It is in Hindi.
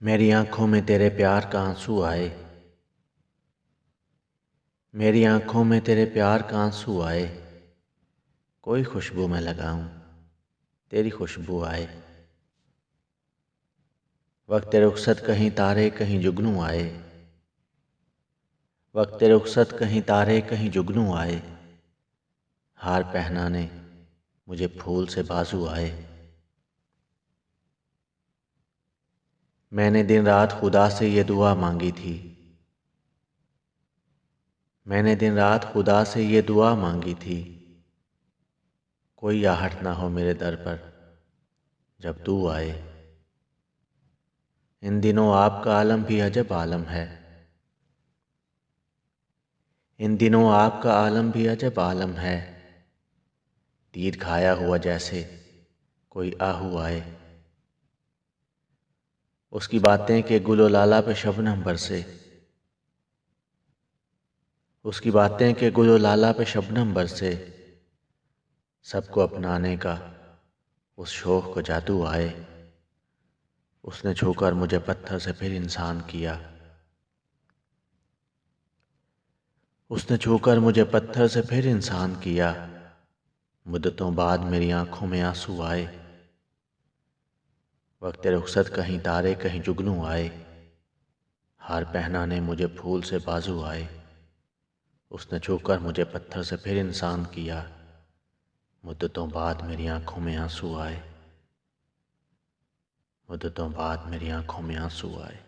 मेरी आंखों में तेरे प्यार का आंसू आए, मेरी आंखों में तेरे प्यार का आंसू आए। कोई खुशबू मैं लगाऊं, तेरी खुशबू आए। वक्त रुखसत कहीं तारे कहीं जुगनू आए, वक्त रुखसत कहीं तारे कहीं जुगनू आए। हार पहनाने मुझे फूल से बाजू आए। मैंने दिन रात खुदा से ये दुआ मांगी थी, मैंने दिन रात खुदा से ये दुआ मांगी थी। कोई आहट ना हो मेरे दर पर जब तू आए। इन दिनों आपका आलम भी अजब आलम है, इन दिनों आपका आलम भी अजब आलम है। तीर खाया हुआ जैसे कोई आहू आए। उसकी बातें के गुलो लाला पे शबनम बरसे, उसकी बातें के गुलो लाला पे शबनम बरसे। सबको अपनाने का उस शौक को जादू आए। उसने छूकर मुझे पत्थर से फिर इंसान किया, उसने छूकर मुझे पत्थर से फिर इंसान किया। मुद्दतों बाद मेरी आंखों में आंसू आए। वक्त रुखसत कहीं तारे कहीं जुगनू आए। हार पहनाने मुझे फूल से बाजू आए। उसने छूकर मुझे पत्थर से फिर इंसान किया। मुद्दतों बाद मेरी आंखों में आंसू आए, मुद्दतों बाद मेरी आंखों में आंसू आए।